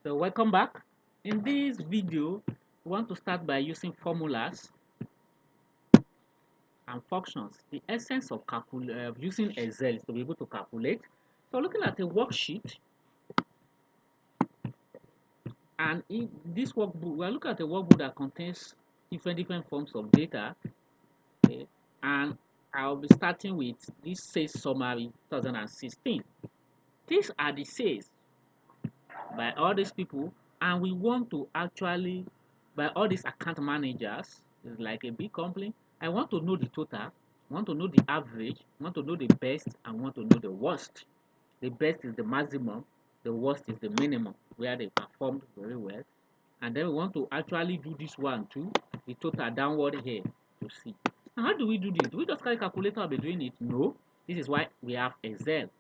So welcome back. In this video, we want to start by using formulas and functions. The essence of using Excel is to be able to calculate. So looking at a worksheet, and in this workbook, we are looking at a workbook that contains different forms of data. Okay? And I'll be starting with this sales summary 2016. These are the sales by all these people, and we want to actually, by all these account managers, it's like a big company. I want to know the total, want to know the average, want to know the best, and want to know the worst. The best is the maximum, the worst is the minimum, where they performed very well. And then we want to actually do this one too, the total downward here to see. Now, how do we do this? Do we just carry calculator and be doing it? No. This is why we have Excel.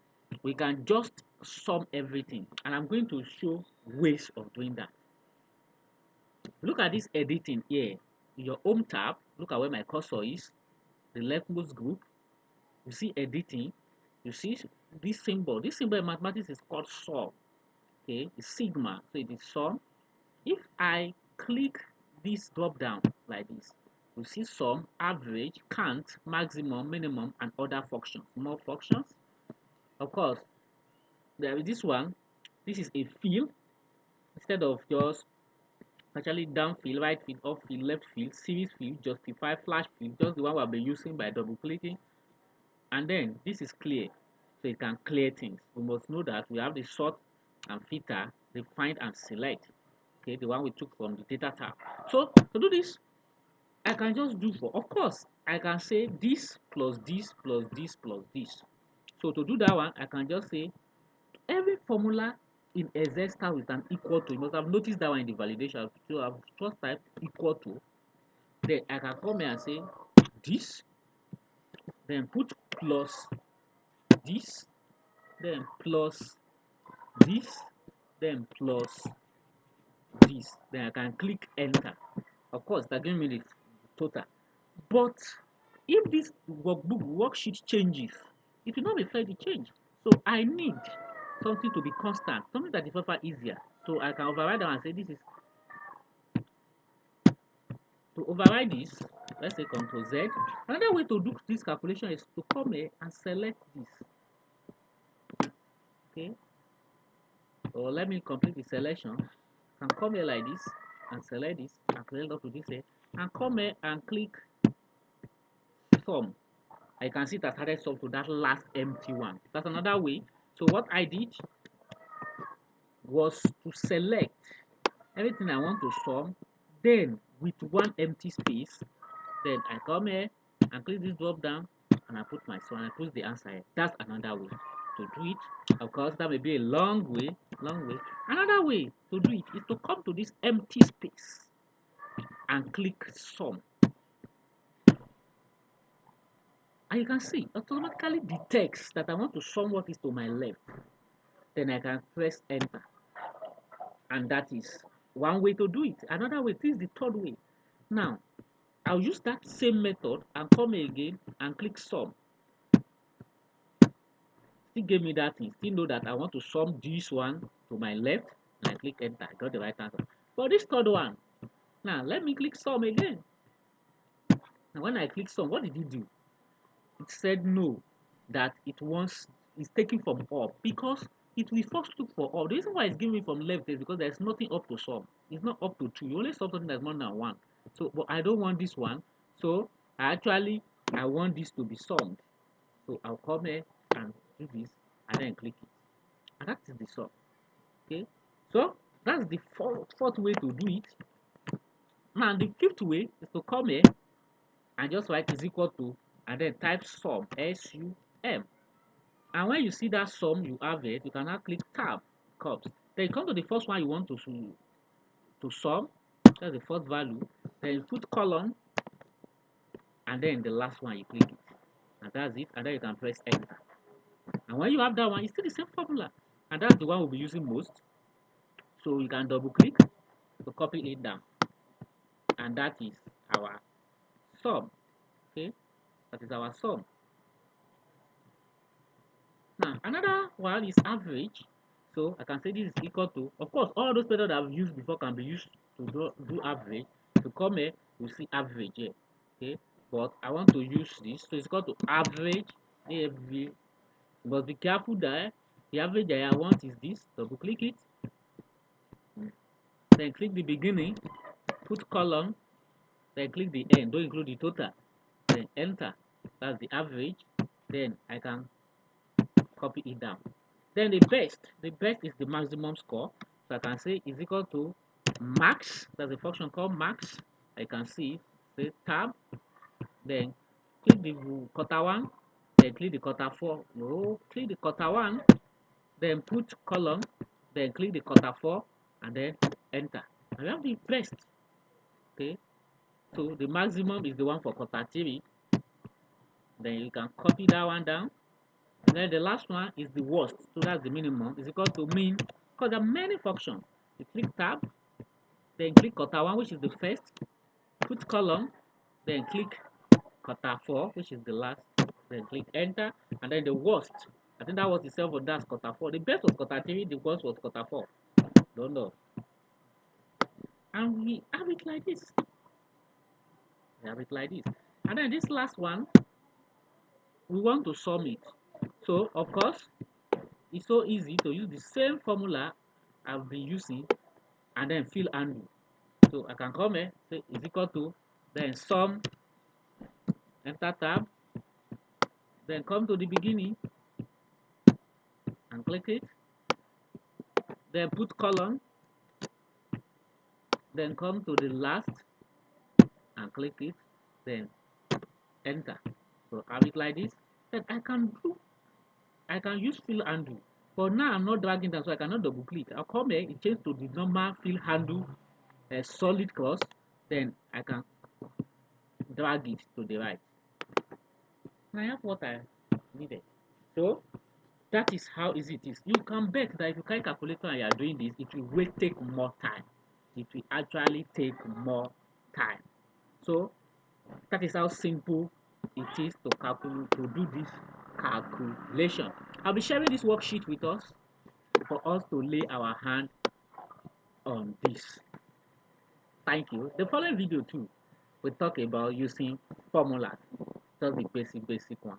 We can just sum everything, and I'm going to show ways of doing that. Look at this editing here. In your home tab, look at where my cursor is, the leftmost group. You see editing. You see this symbol. This symbol in mathematics is called sum. Okay, it's sigma, so it is sum. If I click this drop down like this, you see sum, average, count, maximum, minimum, and other functions. More functions. Of course, there is this one. This is a field. Instead of just actually down field, right field, up field, left field, series field, justify, flash field, just the one we've been using by double clicking. And then this is clear, so it can clear things. We must know that we have the sort and filter, the find and select. Okay, the one we took from the data tab. So to do this, I can just do for, of course, I can say this plus this plus this plus this. So to do that one, I can just say every formula in Excel start with an equal to. You must have noticed that one in the validation. So I've just typed equal to. Then I can come here and say this, then put plus this, then plus this, then plus this. Then I can click enter. Of course, that gives me the total. But if this worksheet changes, it will not reflect the change. So I need something to be constant, something that is far easier. So I can override that and say this is to override this. Let's say Ctrl Z. Another way to do this calculation is to come here and select this. Okay. Or let me complete the selection. I can come here like this and select this and select up to this here and come here and click sum. I can see that started sum to that last empty one. That's another way. So what I did was to select everything I want to sum, then with one empty space, then I come here and click this drop down and I put my sum and I put the answer here. That's another way to do it. Of course, that may be a long way. Another way to do it is to come to this empty space and click sum. And you can see automatically detects that I want to sum what is to my left. Then I can press enter. And that is one way to do it. Another way, this is the third way. Now, I'll use that same method and come again and click sum. Still give me that thing. Still know that I want to sum this one to my left. And I click enter. I got the right answer. But this third one, now let me click sum again. Now when I click sum, what did it do? It said no, that it wants, it's taking from up because it will first look for up. The reason why it's giving me from left is because there's nothing up to sum. It's not up to 2. You only sum something that's more than 1. So, but I don't want this one. So I want this to be summed. So I'll come here and do this and then click it. And that is the sum. Okay. So that's the fourth way to do it. Now the fifth way is to come here and just write is equal to and then type sum, S-U-M. And when you see that sum you have it, you can now click tab, comes. Then you come to the first one you want to sum, that's the first value. Then you put column, and then the last one you click it. And that's it, and then you can press enter. And when you have that one, it's still the same formula. And that's the one we'll be using most. So you can double click to copy it down. And that is our sum. Okay, that is our sum. Now another one is average. So I can say this is equal to, of course, all those methods I've used before can be used to do average. To come here, you see average here. Okay, but I want to use this, so it's equal to average AFV. You must be careful that the average that I want is this. Double click it, then click the beginning, put column, then click the end. Don't include the total. Then enter. That's the average. Then I can copy it down. Then the best is the maximum score. So I can say is equal to max. There's a function called max. I can see, say tab, then click the quarter one, then click the quarter four. No, click the quarter one, then put column, then click the quarter four, and then enter. And we have the best. Okay, so the maximum is the one for quarter three. Then you can copy that one down. And then the last one is the worst. So that's the minimum. Is equal to mean. Because there are many functions. You click tab, then click quarter one, which is the first. Put column, then click quarter four, which is the last. Then click enter. And then the worst. I think that was itself, but that's quarter four. The best was quarter three, the worst was quarter four. Don't know. And we have it like this. We have it like this. And then this last one, we want to sum it. So, of course, it's so easy to use the same formula I've been using and then fill undo. So I can come here, say is equal to, then sum, enter tab, then come to the beginning and click it, then put column, then come to the last and click it, then enter. So I have it like this. Then I can use fill undo. But now I'm not dragging down, so I cannot double click. I'll come here, it changes to the normal fill undo, a solid cross, then I can drag it to the right. And I have what I needed. So that is how easy it is. You can bet that if you carry calculator and you are doing this, it will take more time. It will actually take more time. So that is how simple it is to calculate, to do this calculation. I'll be sharing this worksheet with us for us to lay our hand on this. Thank you. The following video too, we talk about using formulas, just the basic one.